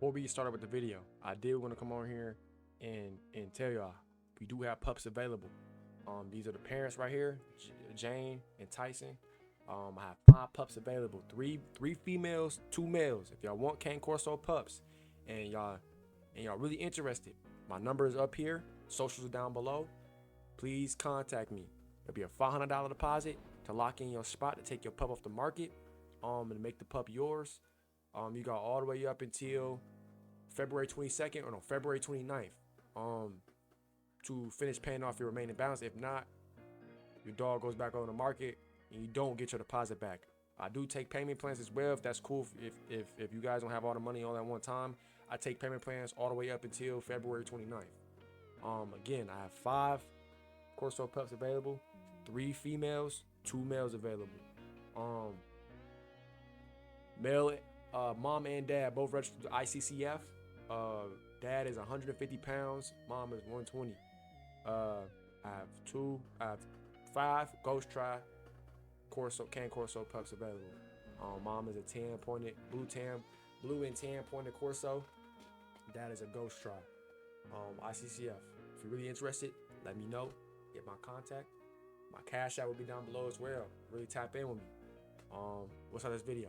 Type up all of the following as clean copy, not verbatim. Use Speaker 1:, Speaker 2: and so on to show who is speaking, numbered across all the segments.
Speaker 1: before we get started with the video, I did want to come on here and tell y'all we do have pups available. These are the parents right here, Jane and Tyson. I have 5 pups available, three females, 2 males. If y'all want Cane Corso pups and y'all really interested, my number is up here, socials are down below. Please contact me. It'll be a $500 deposit to lock in your spot to take your pup off the market, and make the pup yours. You got all the way up until February 22nd or no, February 29th to finish paying off your remaining balance. If not, your dog goes back on the market and you don't get your deposit back. I do take payment plans as well, if that's cool. If you guys don't have all the money all at one time, I take payment plans all the way up until February 29th. Again, I have 5 Corso pups available, 3 females, 2 males available. Male, mom and dad both registered to ICCF. Dad is 150 pounds, mom is 120. I have 5 Ghost Try Corso, Cane Corso pups available. Mom is a blue and tan pointed Corso. Dad is a Ghost Try. ICCF. If you're really interested, let me know. Get my contact. My cash app will be down below as well. Really tap in with me. What's on this video?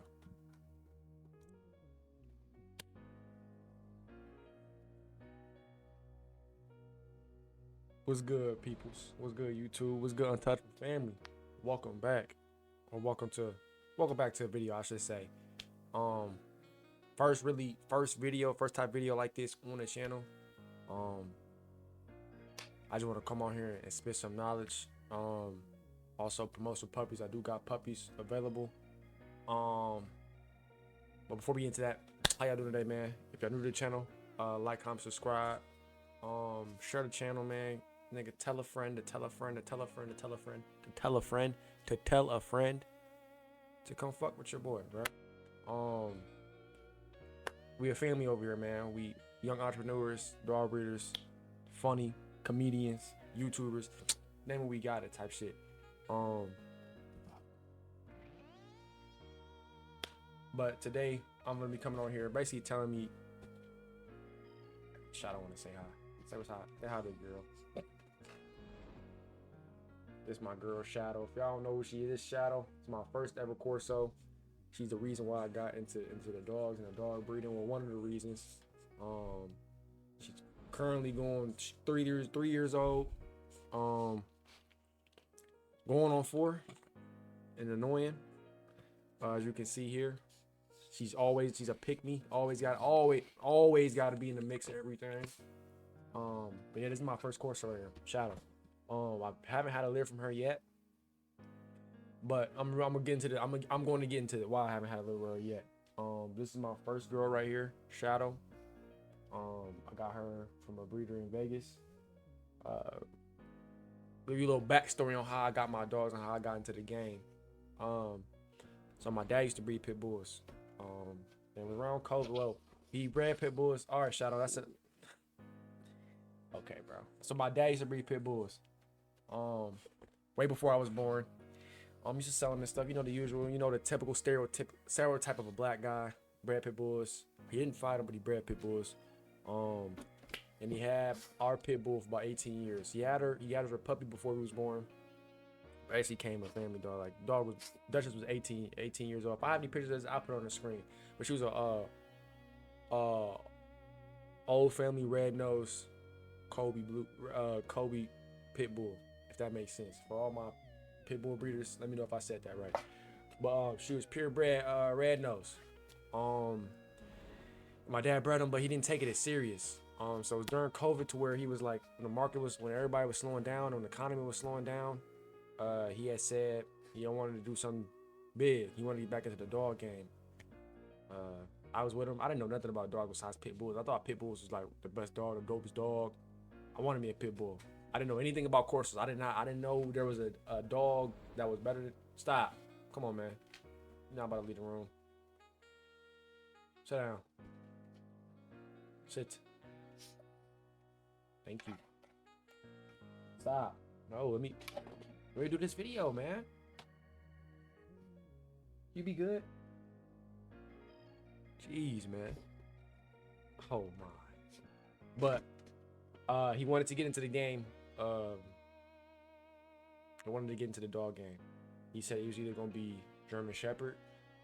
Speaker 1: What's good, peoples? What's good, YouTube? What's good, Untouchable family? Welcome back, or welcome back to a video, I should say. First type video like this on the channel. I just want to come on here and spit some knowledge. Also promote some puppies. I do got puppies available. But before we get into that, how y'all doing today, man? If y'all new to the channel, like, comment, subscribe. Share the channel, man. Nigga, tell a friend to tell a friend to tell a friend to tell a friend to tell a friend to tell a friend to come fuck with your boy, bro. We a family over here, man. We young entrepreneurs, dog breeders, funny comedians, YouTubers, name what we got it type shit. But today I'm gonna be coming on here basically telling me, Shadow wanna say hi. Say what's hi. Say hi to the girl. This is my girl Shadow. If y'all don't know who she is, this Shadow. It's my first ever Corso. She's the reason why I got into the dogs and the dog breeding. Well, one of the reasons. She's currently going 3 years old. Going on 4. And annoying. As you can see here. She's a pick-me. Always got to be in the mix of everything. But yeah, this is my first Corso right here, Shadow. I haven't had a live from her yet, but I'm going to get into why I haven't had a live with her yet. This is my first girl right here, Shadow. I got her from a breeder in Vegas. Give you a little backstory on how I got my dogs and how I got into the game. So my dad used to breed pit bulls. And around COVID, well, he bred pit bulls. All right, Shadow, that's it. Okay, bro. So my dad used to breed pit bulls. Way before I was born. Used to selling this stuff. You know the usual. You know the typical stereotype of a black guy. Bred pit bulls. He didn't fight them, but he bred pit bulls. And he had our pit bull for about 18 years. He had her as a puppy before he was born. Basically came a family dog. Like Duchess was 18 years old. If I have any pictures, I'll put it on the screen. But she was a old family red nose Kobe pit bull, if that makes sense. For all my pit bull breeders, let me know if I said that right. But she was purebred red nose. My dad bred him, but he didn't take it as serious. So it was during COVID to where he was like, when everybody was slowing down, when the economy was slowing down, he had said he wanted to do something big. He wanted to get back into the dog game. I was with him. I didn't know nothing about dogs besides pit bulls. I thought pit bulls was like the best dog, the dopest dog. I wanted me a pit bull. I didn't know anything about Corsos. I didn't know there was a dog that was better than. Stop. Come on, man. You're not about to leave the room. Sit down. Sit. Thank you. Stop. No, let me do this video, man. You be good? Jeez, man. Oh my. But he wanted to get into the game. He wanted to get into the dog game. He said he was either gonna be German Shepherd,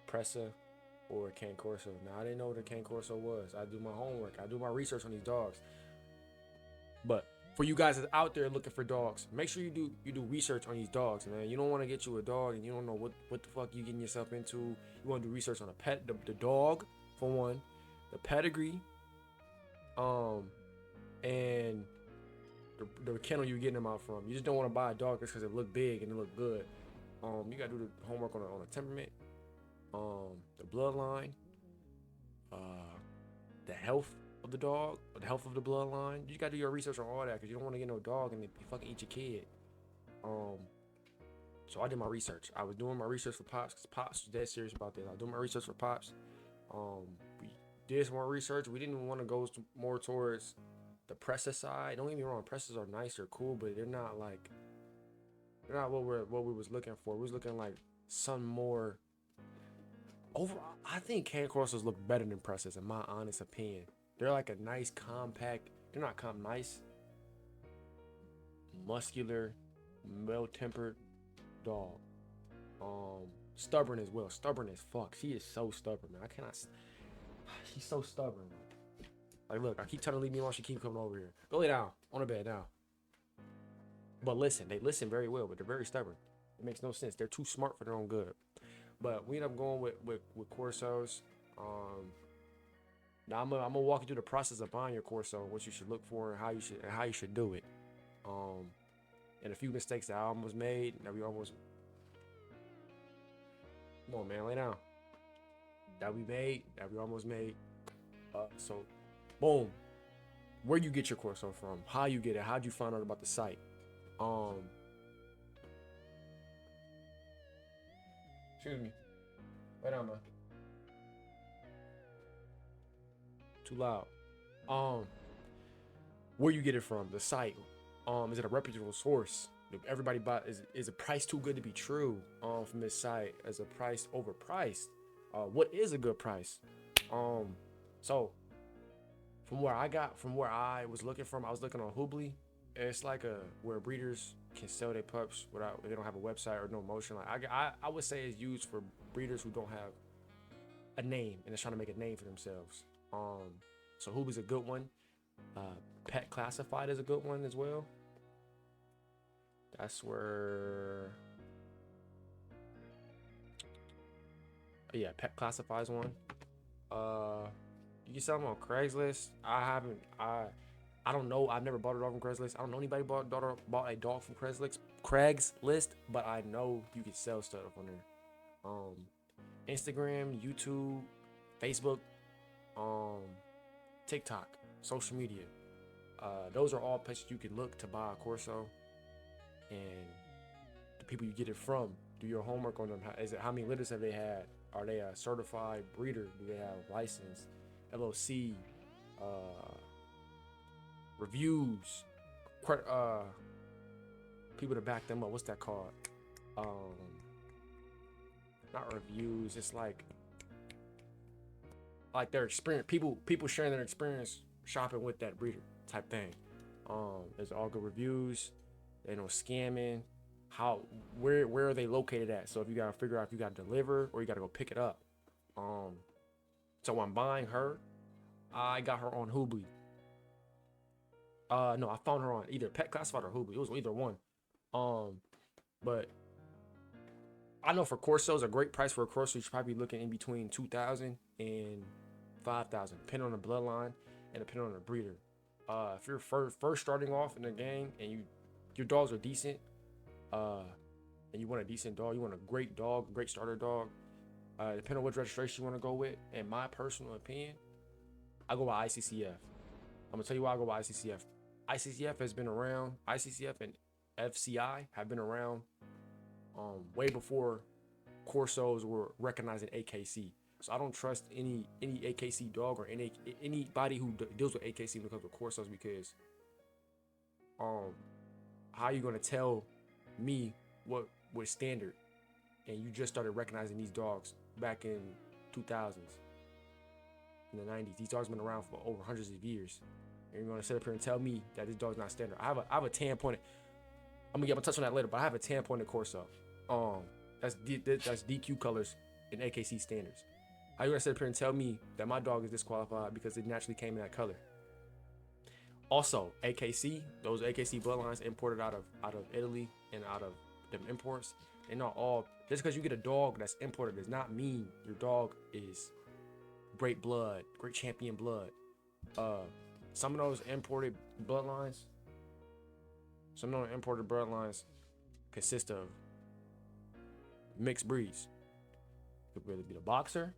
Speaker 1: Pressa, or Cane Corso. Now I didn't know what a Cane Corso was. I do my homework. I do my research on these dogs. But for you guys that's out there looking for dogs, make sure you do research on these dogs, man. You don't want to get you a dog and you don't know what the fuck you getting yourself into. You want to do research on the dog for one, the pedigree, and the kennel you're getting them out from. You just don't want to buy a dog just because it look big and it look good. You gotta do the homework on the temperament, the bloodline, the health of the dog, the health of the bloodline. You just gotta do your research on all that because you don't want to get no dog and it fucking eat your kid. So I did my research. I was doing my research for Pops because Pops was dead serious about this. I was doing my research for Pops. We did some more research. We didn't want to go more towards the Pressa side. Don't get me wrong, Pressas are nice, they're cool, but they're not what we was looking for. We was looking like some more overall. I think Cane Corsos look better than Pressas in my honest opinion. They're like a nice compact. They're not nice, muscular, well-tempered dog. Stubborn as well. Stubborn as fuck. She is so stubborn, man. I cannot. She's so stubborn. Like, look, I keep telling her to leave me alone. She keep coming over here. Go lay down on the bed now. But listen, they listen very well, but they're very stubborn. It makes no sense. They're too smart for their own good. But we end up going with Corsos. Now I'm gonna walk you through the process of buying your Corso, what you should look for, and how you should do it. And a few mistakes that I almost made. That we almost. Come on, man, lay down. That we almost made. So, boom. Where you get your Corso from? How you get it? How'd you find out about the site? Excuse me. Lay down, man. Too loud. Where you get it from? The site. Is it a reputable source? Everybody buy. Is a price too good to be true? From this site, is a price overpriced? What is a good price? So from where I was looking from, I was looking on Hoobly. It's like where breeders can sell their pups without they don't have a website or no motion. Like I would say it's used for breeders who don't have a name and they're trying to make a name for themselves. So Hoobly's a good one. Pet Classified is a good one as well. That's where, yeah, Pet Classified is one. You can sell them on Craigslist. I don't know. I've never bought a dog from Craigslist. I don't know anybody bought a dog from Craigslist, but I know you can sell stuff on there. Instagram, YouTube, Facebook, TikTok, social media. Those are all places you can look to buy a Corso. And the people you get it from, do your homework on them. How many litters have they had? Are they a certified breeder? Do they have license, LOC, reviews, people to back them up? What's that called? Not reviews. It's like their experience. People sharing their experience shopping with that breeder type thing. There's all good reviews. They know scamming. Where are they located at? So if you gotta figure out if you gotta deliver or you gotta go pick it up. So I'm buying her. I got her on Hoobly. No, I found her on either Pet Classified or Hoobly. It was either one. But I know for Corsos, a great price for a Corso, you should probably be looking in between $2,000 and $5,000, depending on the bloodline and depending on the breeder. If you're first starting off in the game and your dogs are decent, and you want a decent dog, you want a great dog, great starter dog, depending on which registration you want to go with, in my personal opinion, I go by ICCF. I'm gonna tell you why I go by ICCF. ICCF has been around. ICCF and FCI have been around way before Corsos were recognized in AKC. So I don't trust any AKC dog or anybody who deals with AKC when it comes to Corsos, because how are you gonna tell me what was standard and you just started recognizing these dogs back in 2000s? in the 90s. These dogs been around for over hundreds of years. And you're gonna sit up here and tell me that this dog's not standard. I have a tan pointed. I'm gonna touch on that later, but I have a tan pointed Corso. That's DQ colors in AKC standards. How you gonna sit up here and tell me that my dog is disqualified because it naturally came in that color? Also, AKC, those AKC bloodlines imported out of Italy and out of them imports, they're not all, just because you get a dog that's imported does not mean your dog is great blood, great champion blood. Some of those imported bloodlines consist of mixed breeds. It could really be a boxer,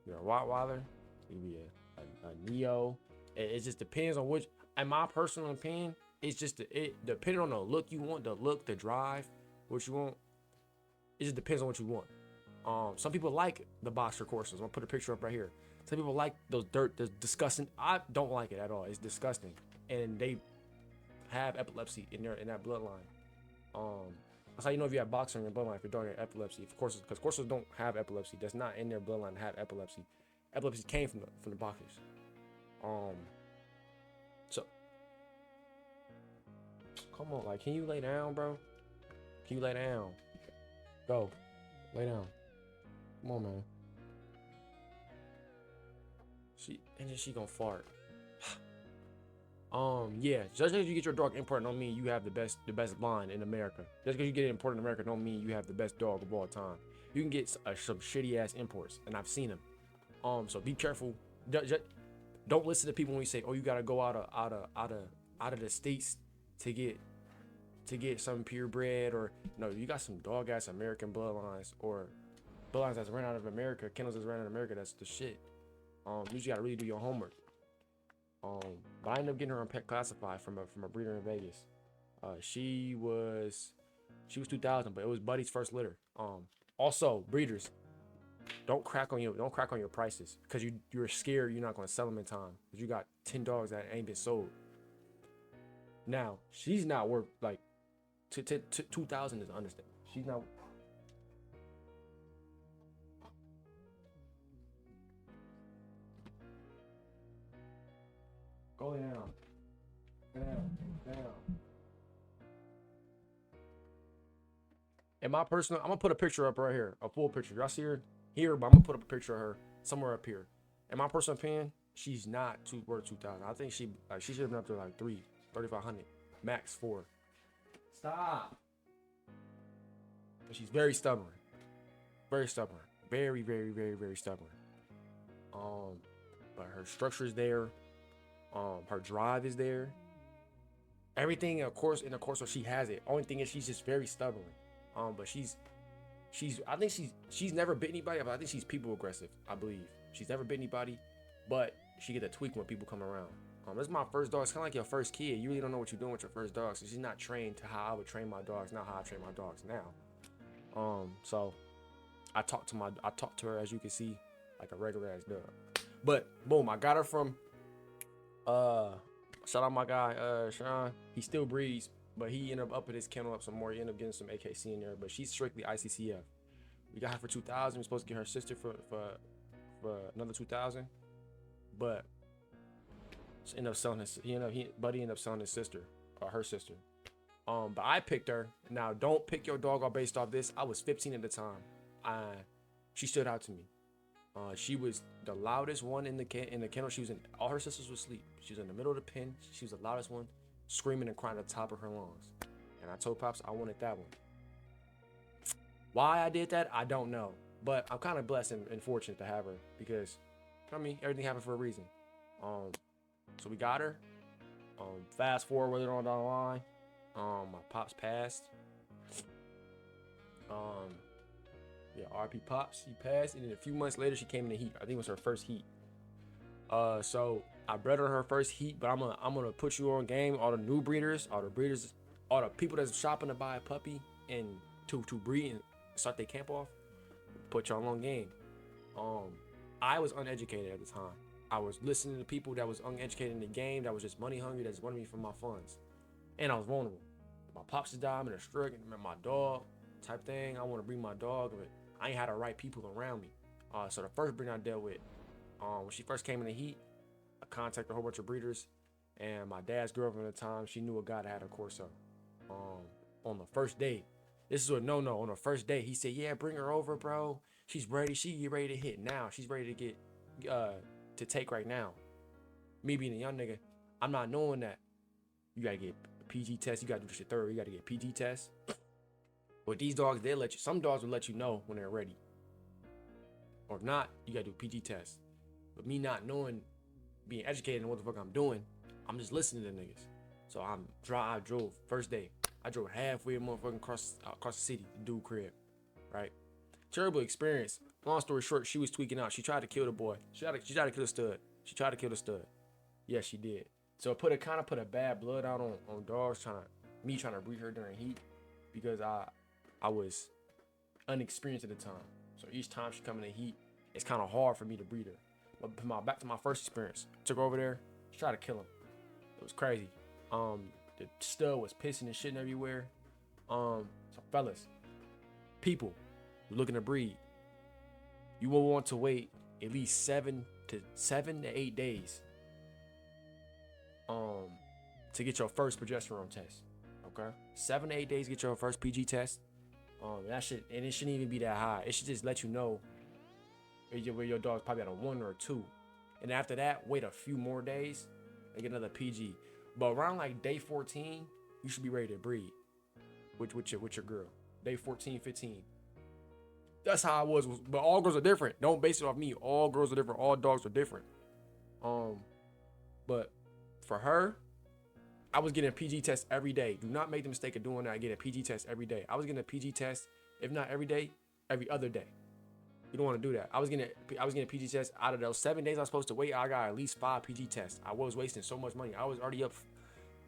Speaker 1: you're a Rottweiler, it could be a Neo. It just depends on which. In my personal opinion, it's just it depending on the look you want, the drive, what you want. It just depends on what you want. Some people like the boxer Corsos. I'm gonna put a picture up right here. Some people like those disgusting. I don't like it at all. It's disgusting, and they have epilepsy in that bloodline. That's how you know if you have boxer in your bloodline, if your dog has epilepsy. Of course, because Corsos don't have epilepsy. That's not in their bloodline to have epilepsy. Epilepsy came from the boxers. So come on, like, can you lay down, bro? Can you lay down? Go, lay down. Come on, man. She gonna fart. Yeah. Just because you get your dog imported don't mean you have the best line in America. Just because you get it imported in America don't mean you have the best dog of all time. You can get some shitty ass imports, and I've seen them. So be careful. Don't listen to people when you say, "Oh, you gotta go out of the states to get some purebred," or no, you got some dog ass American bloodlines or bloodlines that's ran out of America, kennels that's ran out of America. That's the shit. You just gotta really do your homework. But I ended up getting her on pet classified from a breeder in Vegas. She was 2000, but it was Buddy's first litter. Also breeders, don't crack on your prices because you're scared you're not gonna sell them in time because you got 10 dogs that ain't been sold. Now she's not worth like 2,000 is understand. She's not. Go down. And my personal, I'm gonna put a picture up right here, a full picture. Y'all see her here, but I'm gonna put up a picture of her somewhere up here. In my personal opinion, she's not worth 2,000. I think she should have been up to like 3,500, max 4. Stop. But she's very stubborn, very stubborn, very stubborn. But her structure is there. Her drive is there. Everything, of course, in the course, so she has it. Only thing is she's just very stubborn. But I think she's never bit anybody, but I think she's people aggressive. I believe she's never bit anybody, but she get a tweak when people come around. This is my first dog. It's kind of like your first kid. You really don't know what you're doing with your first dog, so she's not trained to how I would train my dogs. Not how I train my dogs now. So I talked to her, as you can see, like a regular ass dog. But boom, I got her from. Shout out my guy, Sean. He still breeds, but he ended up upping his kennel up some more. He ended up getting some AKC in there, but she's strictly ICCF. We got her for 2,000. We're supposed to get her sister for another 2,000, but ended up selling his. Buddy ended up selling his sister or her sister. But I picked her. Now, don't pick your dog off based off this. I was 15 at the time. She stood out to me. She was the loudest one in the kennel. She was all her sisters were asleep. She was in the middle of the pen. She was the loudest one, screaming and crying at the top of her lungs. And I told Pops I wanted that one. Why I did that, I don't know. But I'm kind of blessed and fortunate to have her because, everything happened for a reason. So we got her. Fast forward with it on down the line. My Pops passed. Yeah, RP Pops, he passed, and then a few months later she came in the heat. I think it was her first heat. So I bred her her first heat, but I'm gonna put you on game. All the new breeders, all the people that's shopping to buy a puppy and to breed and start their camp off, put y'all on game. I was uneducated at the time. I was listening to people that was uneducated in the game, that was just money hungry, that just wanted me for my funds, and I was vulnerable. My Pops just died, I'm in a struggle, my dog type thing. I want to breed my dog, but I ain't had the right people around me. So the first breed I dealt with, When she first came in the heat, I contacted a whole bunch of breeders, and my dad's girlfriend at the time, she knew a guy that had a Corso. On the first day, this is a no. On the first day, he said, "Yeah, bring her over, bro. She's ready. She get ready to hit now. She's ready to get to take right now." Me being a young nigga, I'm not knowing that. You gotta get a PG test. You gotta do this shit thorough. You gotta get a PG test. But these dogs, they'll let you. Some dogs will let you know when they're ready. Or if not, you gotta do a PG test. But me not knowing, being educated in what the fuck I'm doing, I'm just listening to niggas. So I drove first day. I drove halfway motherfucking across the city to dude crib, right? Terrible experience. Long story short, she was tweaking out. She tried to kill the boy. She tried to kill the stud. She tried to kill the stud. Yes, she did. So it kind of put a bad blood out on dogs trying to breed her during heat, because I was unexperienced at the time. So each time she come in the heat, it's kind of hard for me to breed her. But back to my first experience, took her over there, she tried to kill him. It was crazy. The stud was pissing and shitting everywhere. So fellas, people looking to breed, you will want to wait at least 7 to 8 days to get your first progesterone test. Okay, 7 to 8 days to get your first PG test. It shouldn't even be that high. It should just let you know where your dog's probably at a 1 or a 2, and after that, wait a few more days and get another PG. But around like day 14, you should be ready to breed with your girl. Day 14, 15. That's how I was. But all girls are different. Don't base it off me. All girls are different. All dogs are different. But for her, I was getting a PG test every day. Do not make the mistake of doing that. I get a PG test every day. I was getting a PG test, if not every day, every other day. You don't want to do that. I was getting a PG test. Out of those 7 days I was supposed to wait, I got at least 5 PG tests. I was wasting so much money. I was already up.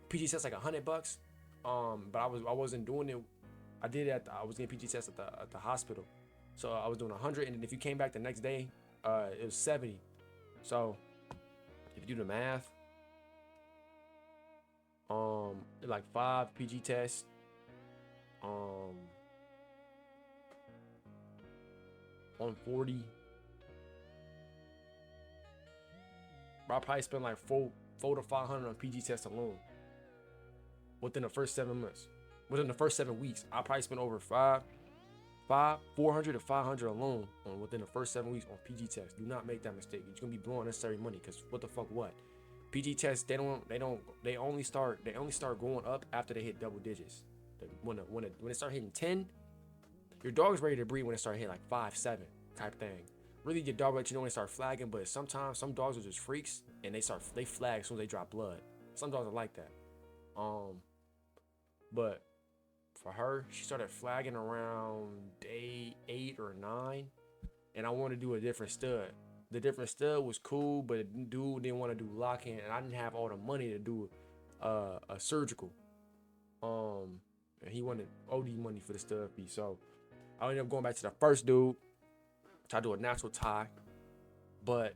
Speaker 1: PG test like $100. But I wasn't doing it. I did it I was getting PG tests at the hospital. So I was doing 100, and then if you came back the next day, it was 70. So if you do the math, like 5 PG tests, 140. I probably spent like 400 to 500 on PG tests alone within the first 7 months. Within the first 7 weeks, I probably spent over 400 to 500 alone within the first 7 weeks on PG tests. Do not make that mistake. You're gonna be blowing unnecessary money, because what the fuck what? PG tests, they only start going up after they hit double digits. When it start hitting 10, your dog's ready to breed when it start hitting like 5, 7 type thing. Really, your dog will let you know when they start flagging, but sometimes some dogs are just freaks and they flag as soon as they drop blood. Some dogs are like that. But for her, she started flagging around day 8 or 9, and I wanted to do a different stud. The different stud was cool, but the dude didn't want to do lock-in, and I didn't have all the money to do a surgical. And he wanted OD money for the stud fee, so I ended up going back to the first dude, try to do a natural tie, but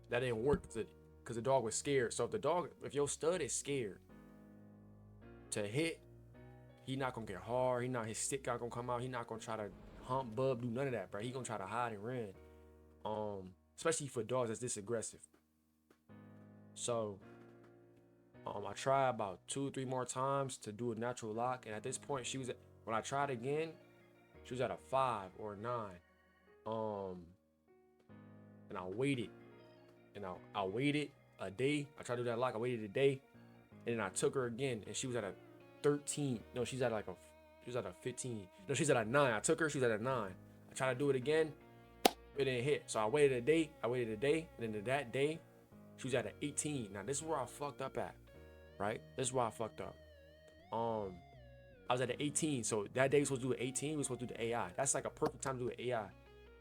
Speaker 1: that didn't work because the dog was scared. So if your stud is scared to hit, he not gonna get hard. His stick not gonna come out. He not gonna try to hump, bub, do none of that, bro. He gonna try to hide and run. Especially for dogs that's this aggressive. So I tried about 2 or 3 more times to do a natural lock, and at this point, when I tried again, she was at a 5 or a 9. And I waited. And I waited a day. I tried to do that lock. I waited a day. And then I took her again, and she was at a 13. No, she was at a 15. No, she's at a 9. I took her. She was at a 9. I tried to do it again. It didn't hit. So I waited a day. And then that day, she was at an 18. Now, this is where I fucked up at. Right? This is where I fucked up. I was at an 18. So that day we were supposed to do an 18. We were supposed to do the AI. That's like a perfect time to do an AI.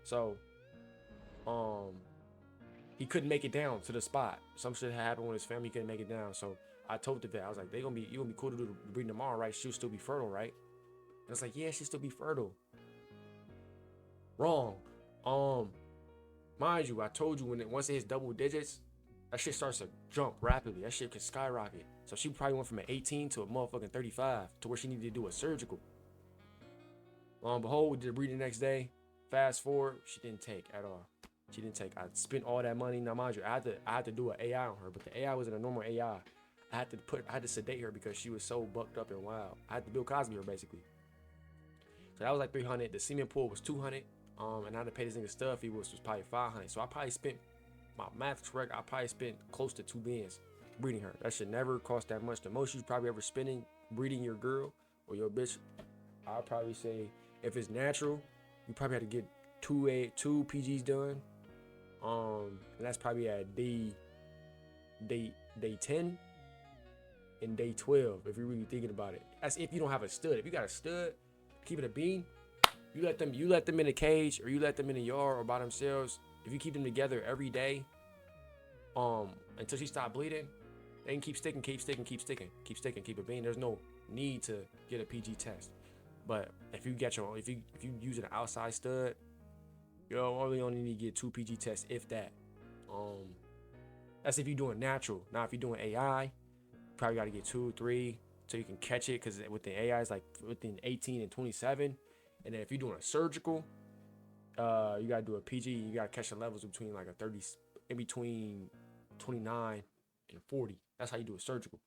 Speaker 1: So, he couldn't make it down to the spot. Some shit happened with his family. He couldn't make it down. So I told the vet, I was like, you gonna be cool to do the breeding tomorrow, right? She'll still be fertile, right? And it's like, yeah, she'll still be fertile. Wrong. Mind you, I told you once it hits double digits, that shit starts to jump rapidly. That shit can skyrocket. So she probably went from an 18 to a motherfucking 35 to where she needed to do a surgical. Lo and behold, we did the breeding the next day. Fast forward, she didn't take at all. She didn't take. I spent all that money. Now, mind you, I had to do an AI on her, but the AI wasn't a normal AI. I had to sedate her because she was so bucked up and wild. I had to Bill Cosby her basically. So that was like 300. The cement pool was 200. And I had to pay this nigga stuff. He was probably 500. So I probably spent, my math's correct, I probably spent close to 2 bands breeding her. That should never cost that much. The most you probably ever spending breeding your girl or your bitch, I'll probably say if it's natural, you probably have to get two PGs done. And that's probably at day 10 and day 12 if you're really thinking about it. That's if you don't have a stud. If you got a stud, keep it a bean. You let them in a cage or you let them in a yard or by themselves. If you keep them together every day, until she stop bleeding, they can keep sticking, keep a bean. There's no need to get a PG test. But if you using an outside stud, you only need to get 2 PG tests, if that. That's if you're doing natural. Now, if you're doing AI, you probably got to get 2, 3, so you can catch it. Because with the AI, it's like within 18 and 27. And then if you're doing a surgical, you got to do a PG. You got to catch the levels between like a 30, in between 29 and 40. That's how you do a surgical.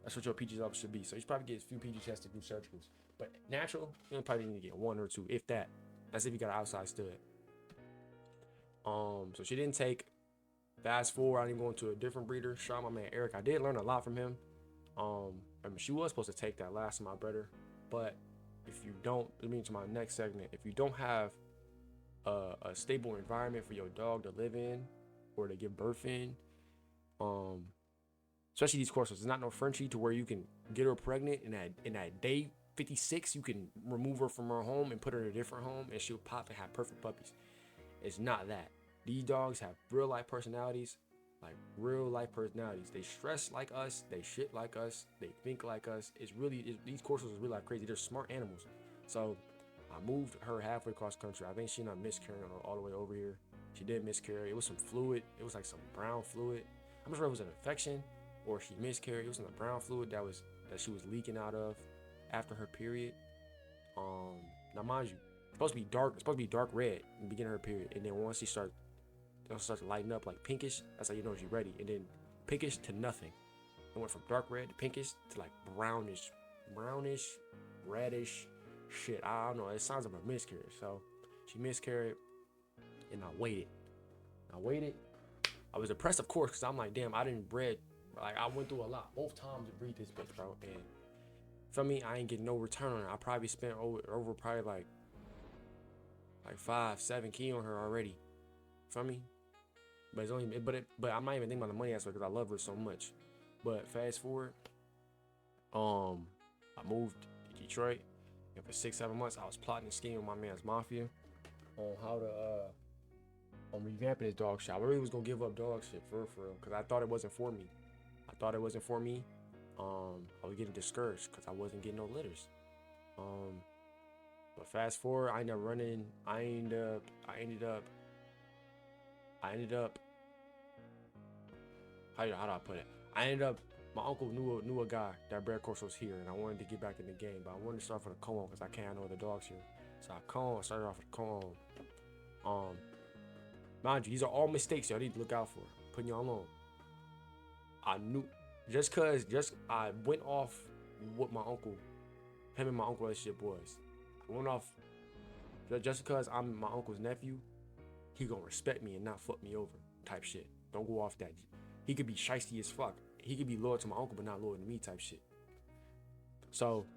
Speaker 1: That's what your PG level should be. So you should probably get a few PG tests to do surgicals. But natural, you probably need to get 1 or 2, if that. That's if you got an outside stud. So she didn't take. Fast forward, I didn't go into a different breeder. Shout out my man Eric. I did learn a lot from him. I mean, she was supposed to take that last time I bred her, but if you don't, I mean, to my next segment, if you don't have a stable environment for your dog to live in or to give birth in, especially these Corsos, it's not no Frenchie to where you can get her pregnant and in that day 56 you can remove her from her home and put her in a different home and she'll pop and have perfect puppies. It's not that. These dogs have real life personalities, They stress like us, they shit like us, they think like us. These Corsos are really like crazy. They're smart animals. So I moved her halfway across country. I think she not miscarrying all the way over here. She did miscarry. It was some fluid. It was like some brown fluid. I'm not sure if it was an infection or she miscarried. It was some brown fluid that she was leaking out of after her period. Now mind you, it's supposed to be dark. It's supposed to be dark red in the beginning of her period, and then once she starts to lighten up like pinkish, that's how you know she's ready. And then pinkish to nothing. It went from dark red to pinkish to like brownish, reddish shit. I don't know. It sounds like a miscarriage. So she miscarried, and I waited. I was depressed, of course, because I'm like, damn, I didn't bred. Like, I went through a lot both times to breed this bitch, bro. And for me, I ain't getting no return on it. I probably spent over probably like 5-7K on her already. For me. But it's only, but I'm not even thinking about the money aspect because I love her so much. But fast forward, I moved to Detroit, and for 6-7 months I was plotting a scheme with my man's mafia on how to on revamping his dog shop. I really was gonna give up dog shit for real, because I thought it wasn't for me. I was getting discouraged because I wasn't getting no litters. But fast forward, I ended up running. I ended up. How do I put it? I ended up. My uncle knew a guy that bred Corsos here, and I wanted to get back in the game, but I wanted to start for the co-own because I can't know the dogs here. So I started off with the co-own. Mind you, these are all mistakes y'all need to look out for. Putting y'all on. I knew I went off what him and my uncle relationship was. I went off just because I'm my uncle's nephew, he gonna respect me and not fuck me over type shit. Don't go off that. He could be shiesty as fuck. He could be loyal to my uncle but not loyal to me type shit. So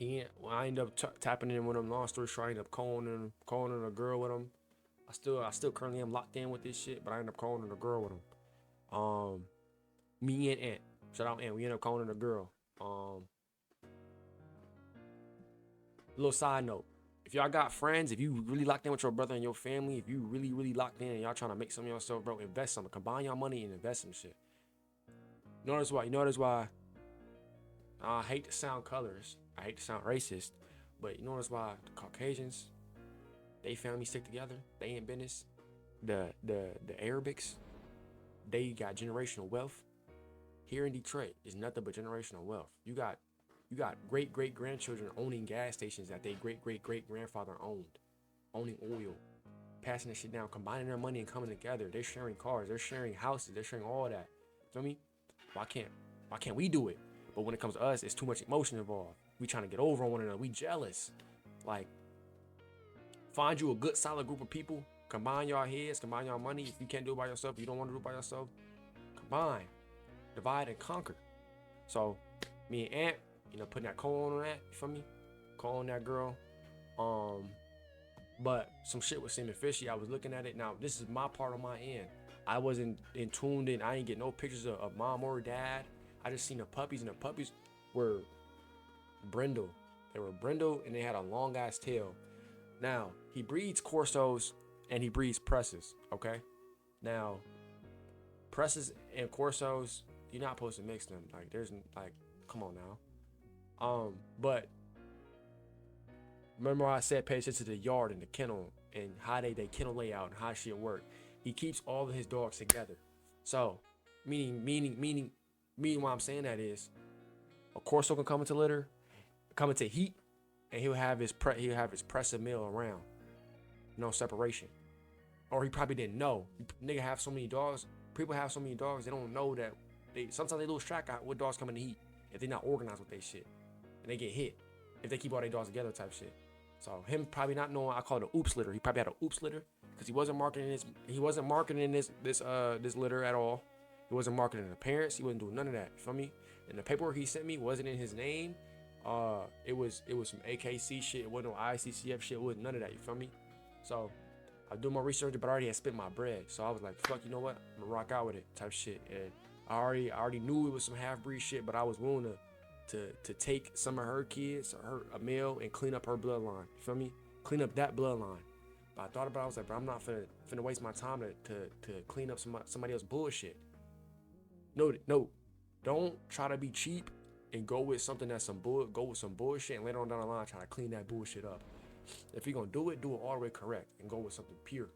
Speaker 1: I ended up tapping in with him. Long story short, I ended up calling a girl with him. I still currently am locked in with this shit, but I ended up calling a girl with him. Me and Aunt. Shout out Aunt. We ended up calling a girl. Little side note. If y'all got friends, if you really locked in with your brother and your family, if you really locked in and y'all trying to make some of yourself, bro, invest some. Combine your money and invest some shit. You notice why I hate to sound colorist. I hate to sound racist. But you notice why the Caucasians, they family stick together. They ain't business. The Arabics, they got generational wealth. Here in Detroit is nothing but generational wealth. You got great grandchildren owning gas stations that they great grandfather owned, owning oil passing this shit down, combining their money and coming together. They're sharing cars, they're sharing houses, they're sharing all that. Feel me? Why can't we do it? But when it comes to us, it's too much emotion involved. We trying to get over on one another. We jealous. Like, find you a good, solid group of people. Combine your heads, combine your money. If you can't do it by yourself, you don't want to do it by yourself, combine, divide, and conquer. So, me and Ant, putting that coal on that. You feel me? Coal on that girl. But some shit was seeming fishy. I was looking at it. Now, this is my part on my end. I wasn't in tuned in. I ain't get no pictures of mom or dad. I just seen the puppies, and the puppies were brindle. They were brindle, and they had a long ass tail. Now, he breeds Corsos and he breeds Presses. Okay. Now, Presses and Corsos, you're not supposed to mix them. Like, come on now. But remember I said pay attention to the yard and the kennel and how they kennel layout and how shit work. He keeps all of his dogs together. So, meaning why I'm saying that is, a Corso can come into litter, come into heat, and he'll have his press and mill around. No separation. Or he probably didn't know. Nigga have so many dogs. People have so many dogs, they don't know that sometimes they lose track of what dogs come in the heat if they're not organized with their shit. And they get hit if they keep all their dogs together type shit. So him probably not knowing, I call it an oops litter. He probably had an oops litter because he wasn't marketing this litter at all. He wasn't marketing the parents. He wasn't doing none of that. You feel me? And the paperwork he sent me wasn't in his name. It was some AKC shit. It wasn't no ICCF shit. It wasn't none of that. You feel me? So I do my research, but I already had spent my bread. So I was like, fuck, you know what? I'm gonna rock out with it type shit. And I already knew it was some half breed shit, but I was willing to take some of her kids or a male and clean up her bloodline. You feel me? Clean up that bloodline. But I thought about it. I was like, bro, I'm not finna waste my time to clean up somebody else's bullshit. No, don't try to be cheap and go with something that's go with some bullshit and later on down the line try to clean that bullshit up. If you're gonna do it all the way correct and go with something pure.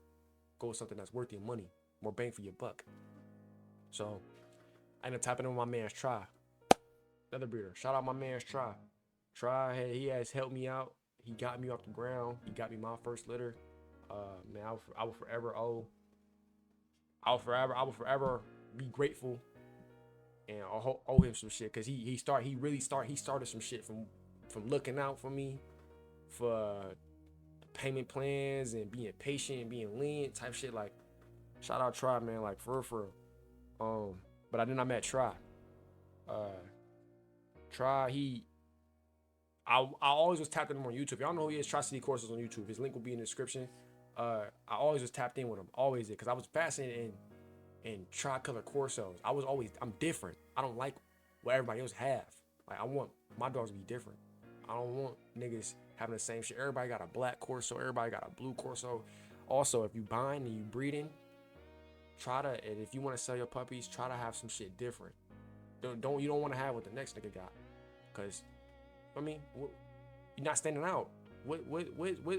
Speaker 1: Go with something that's worth your money, more bang for your buck. So I ended up tapping in with my man's Try. Another breeder. Shout out my man's Try. Try, he has helped me out. He got me off the ground. He got me my first litter. Man, I will forever forever be grateful and owe him some shit, because he started some shit from looking out for me, for payment plans and being patient and being lenient type shit. Like, shout out Try, man, like for real. But then I met Try. Try, I always was tapped in him on YouTube. Y'all know who he is. Try City Courses on YouTube. His link will be in the description. I always was tapped in with him. Always did, because I was fascinated in tri-color Corsos. I'm different. I don't like what everybody else have. Like, I want my dogs to be different. I don't want niggas having the same shit. Everybody got a black Corso. Everybody got a blue Corso. Also, if you buying and you breeding, and if you want to sell your puppies, try to have some shit different. You don't want to have what the next nigga got, because I mean, you're not standing out. What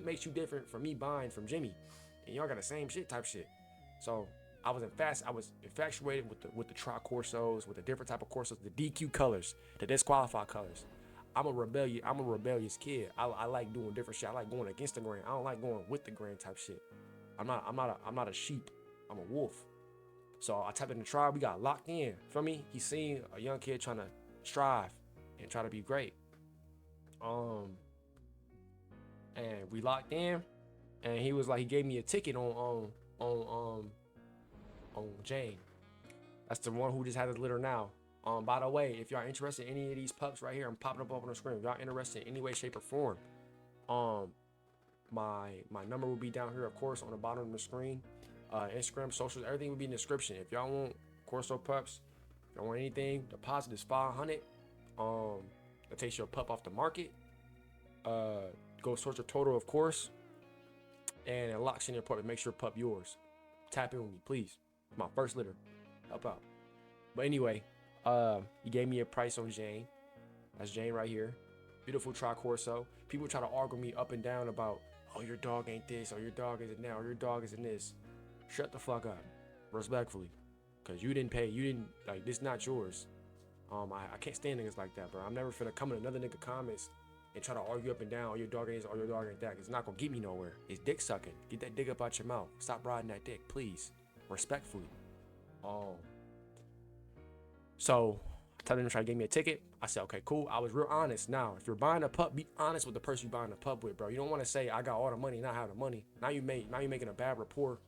Speaker 1: makes you different from me buying from Jimmy, and y'all got the same shit type shit? So I was infatuated with the Tri Corsos, with the different type of Corsos, the DQ colors, the disqualified colors. I'm a rebellious kid. I like doing different shit. I like going against the grain. I don't like going with the grain type shit. I'm not a sheep. I'm a wolf. So I tapped in the tribe. We got locked in. Feel me? He seen a young kid trying to strive and try to be great. And we locked in, and he was like, he gave me a ticket on Jane. That's the one who just had his litter now. By the way, if y'all interested in any of these pups right here, I'm popping up on the screen. If y'all interested in any way, shape, or form, my number will be down here, of course, on the bottom of the screen. Instagram, socials, everything will be in the description. If y'all want Corso pups, if y'all want anything, deposit is $500. That takes your pup off the market. Go sort your total, of course, and it locks in your pup and makes your pup yours. Tap in with me, please. My first litter, help out. But anyway, he gave me a price on Jane. That's Jane right here. Beautiful Tri Corso. People try to argue me up and down about, oh, your dog ain't this, or your dog isn't that, or your dog isn't this. Shut the fuck up, respectfully, because you didn't pay. This not yours. I can't stand niggas like that, bro. I'm never finna come in another nigga comments and try to argue up and down, or your dog ain't this, or your dog ain't that. It's not gonna get me nowhere. It's dick sucking. Get that dick up out your mouth. Stop riding that dick, please. Respectfully. So I told them to try to give me a ticket. I said, okay, cool. I was real honest. Now, if you're buying a pup, be honest with the person you're buying a pup with, bro. You don't want to say I got all the money and not have the money. Now you're making a bad rapport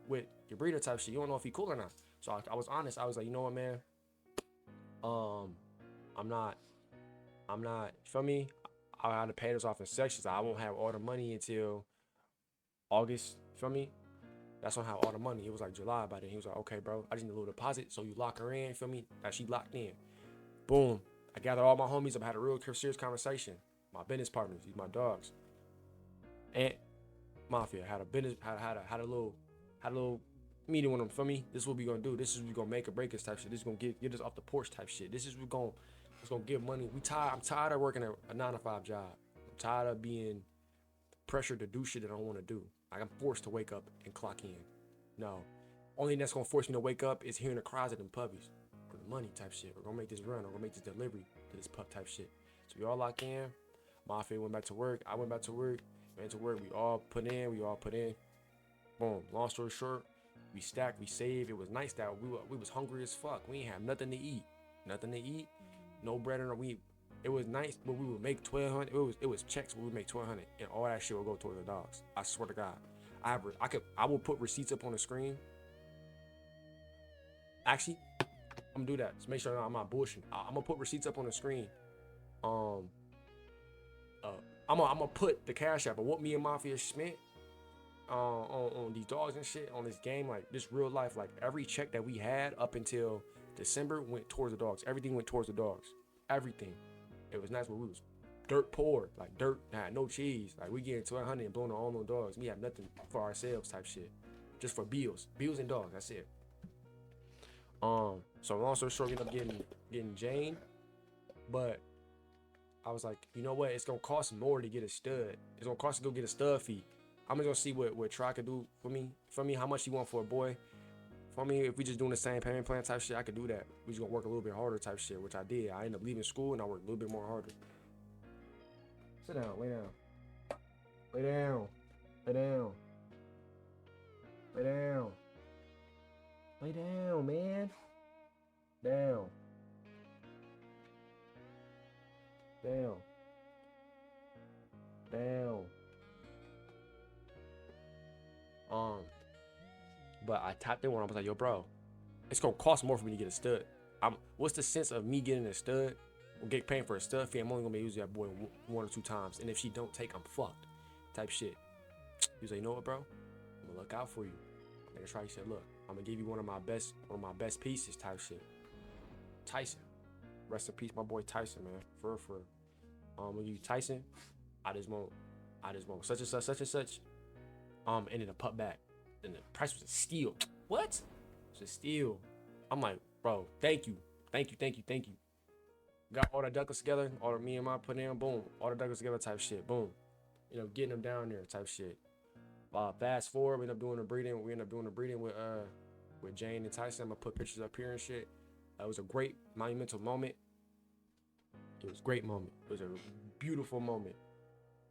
Speaker 1: with your breeder type shit. You don't know if he cool or not. So I was honest. I was like, you know what, man? I'm not. You feel me? I had to pay this off in sections. I won't have all the money until August. You feel me? That's when I have all the money. It was like July by then. He was like, okay, bro, I just need a little deposit. So you lock her in. You feel me? That she locked in. Boom. I gathered all my homies. I had a real serious conversation. My business partners, these my dogs. And Mafia had a business, had a little meeting with them. Feel me? This is what we gonna do. This is what we gonna make or break us type shit. This is gonna get us off the porch type shit. This is what it's gonna give money. I'm tired of working a 9-to-5 job. I'm tired of being pressured to do shit that I don't want to do. Like I'm forced to wake up and clock in. No. Only thing that's gonna force me to wake up is hearing the cries of them puppies. For the money type shit. We're gonna make this run. We're gonna make this delivery to this pup type shit. So we all lock in. Mafia went back to work. I went back to work. Went to work. We all put in. Boom. Long story short, we stacked, we saved. It was nice that we was hungry as fuck. We ain't have nothing to eat. No bread in our week. It was nice, but we would make $1,200. It was checks, but we would make $1,200, and all that shit would go towards the dogs. I swear to God, I will put receipts up on the screen. Actually, I'm gonna do that. Just make sure I'm not bullshitting. I'm gonna put receipts up on the screen. I'm gonna put the cash app of what me and Mafia spent on these dogs and shit, on this game, like this real life. Like every check that we had up until December went towards the dogs. Everything went towards the dogs. Everything. It was nice, but we was dirt poor, like dirt, had no cheese. Like we getting $1,200 and blowing all those dogs. We have nothing for ourselves type shit, just for bills and dogs. That's it. So long story short, we ended up getting Jane, but I was like, you know what? It's gonna cost more to get a stud. It's gonna cost to go get a stud fee. I'm just gonna see what Try could do for me. For me, how much you want for a boy? For me, if we just doing the same payment plan type shit, I could do that. We just gonna work a little bit harder type shit, which I did. I ended up leaving school and I worked a little bit more harder. Sit down, lay down. Lay down. Lay down. Lay down. Lay down, man. Down. Down. Down. But I tapped in when I was like, yo, bro, it's gonna cost more for me to get a stud. What's the sense of me getting a stud or paying for a stud fee? I'm only gonna be using that boy one or two times, and if she don't take, I'm fucked. Type shit. He was like, you know what, bro? I'm gonna look out for you. Nigga Try, he said, look, I'm gonna give you one of my best pieces. Type shit. Tyson, rest in peace, my boy Tyson, man. For real. When you Tyson, I just want such and such. Ended up pup back. And the price was a steal. What? It's a steal. I'm like, bro, thank you. Got all the duckers together, all me and my put in, boom, all the duckers together type shit, boom. You know, getting them down there type shit. Fast forward, we end up doing the breeding. With Jane and Tyson. I'm gonna put pictures up here and shit. It was a great monumental moment. It was a great moment. It was a beautiful moment.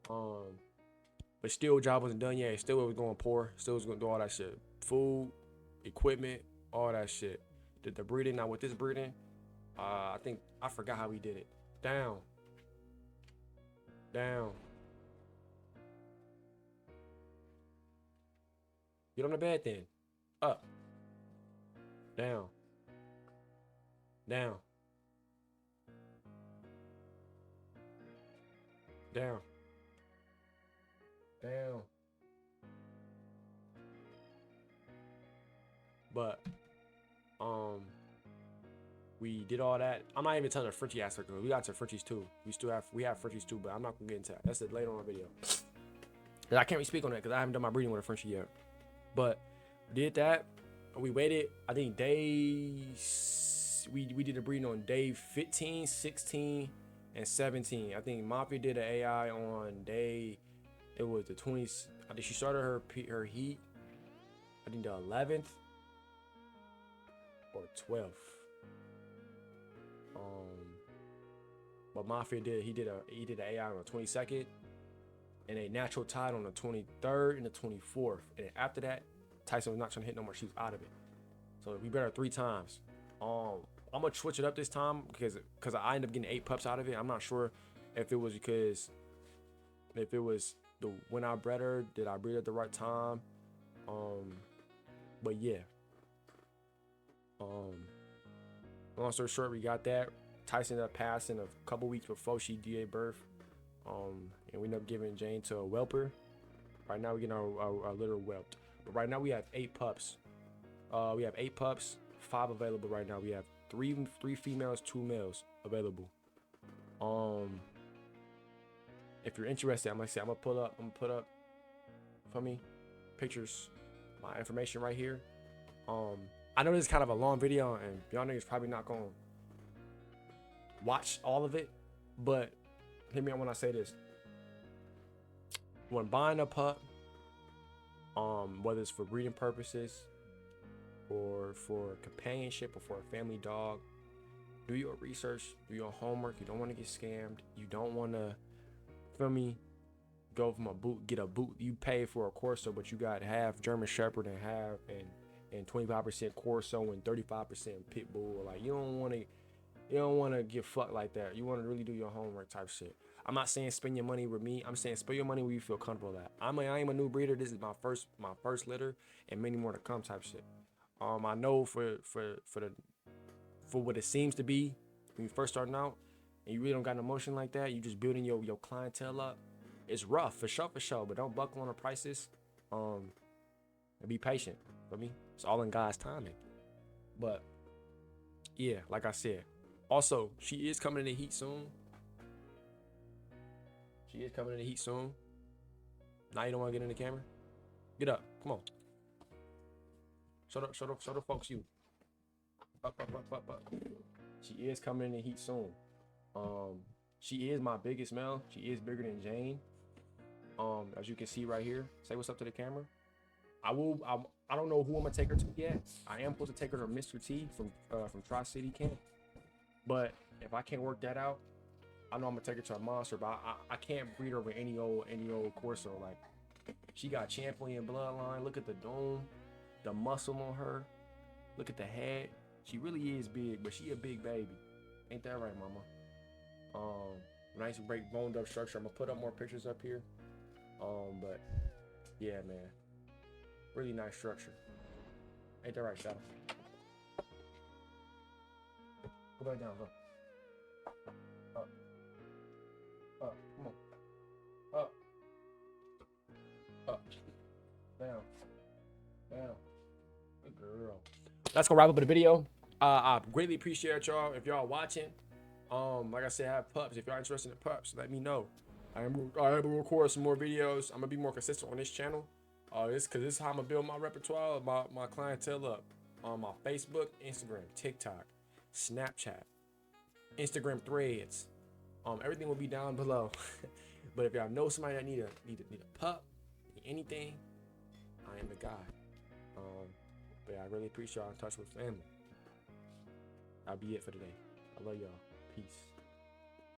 Speaker 1: But still, job wasn't done yet. Still, it was going poor. Still was going to do all that shit. Food, equipment, all that shit. Did the breeding. Now with this breeding, I think I forgot how we did it. Down. Get on the bed then. Up. Down. Down. But we did all that. I'm not even telling the Frenchie aspect of it. We got to Frenchies too. We have Frenchies too, but I'm not gonna get into that. That's it later on in the video. Cause I can't really speak on that because I haven't done my breeding with a Frenchie yet. But we did that. We waited. I think days. We did the breeding on day 15, 16, and 17. I think Mafia did an AI on day. It was the 20s. I think she started her heat. I think the 11th or 12th. But Mafia he did an AI on the 22nd, and a natural tide on the 23rd and the 24th. And after that, Tyson was not trying to hit no more. She was out of it. So we bet her 3 times. I'm gonna switch it up this time because I ended up getting 8 pups out of it. I'm not sure if it was because when I bred her, did I breed at the right time? But yeah. Long story short, we got that. Tyson ended up passing a couple weeks before she gave birth. And we ended up giving Jane to a whelper. Right now we getting our litter whelped. But right now we have 8 pups. We have 8 pups, 5 available right now. We have 3 females, 2 males available. If you're interested, I'm gonna put up for me pictures, my information right here. I know this is kind of a long video, and y'all niggas probably not gonna watch all of it, but hear me out when I say this. When buying a pup, whether it's for breeding purposes or for companionship or for a family dog, do your research, do your homework. You don't want to get scammed. You don't want to, feel me, go from get a boot. You pay for a Corso, but you got half German Shepherd and 25% Corso and 35% Pit Bull. Like, you don't want to get fucked like that. You want to really do your homework type shit. I'm not saying spend your money with me. I'm saying spend your money where you feel comfortable at. I am a new breeder. This is my first litter, and many more to come type shit. I know for what it seems to be when you first starting out, and you really don't got an emotion like that, you just building your clientele up. It's rough for sure, but don't buckle on the prices. And be patient for me. It's all in God's timing. But yeah, like I said, also she is coming in the heat soon. Now you don't want to get in the camera? Get up, come on. Show the folks you. Up. She is coming in the heat soon. She is my biggest male. She is bigger than Jane. As you can see right here. Say what's up to the camera. I don't know who I'm gonna take her to yet. I am supposed to take her to Mr. T from Tri-City Camp. But if I can't work that out, I know I'm gonna take her to a monster. But I can't breed her with any old Corso. Like, she got champion bloodline. Look at the dome, the muscle on her. Look at the head. She really is big, but she a big baby. Ain't that right, mama? Nice break boned up structure. I'm gonna put up more pictures up here. But yeah, man, really nice structure. Ain't that right, Shadow? Go back down, look. Up, come on. Up, down. Good girl. That's gonna wrap up the video. I greatly appreciate y'all if y'all watching. Like I said, I have pups. If y'all interested in pups, let me know. I am gonna record some more videos. I'm gonna be more consistent on this channel. This is how I'm gonna build my repertoire, my clientele up. On my Facebook, Instagram, TikTok, Snapchat, Instagram Threads. Everything will be down below. But if y'all know somebody that need a pup, anything, I am the guy. But I really appreciate y'all in touch with family. That'll be it for today. I love y'all. Peace.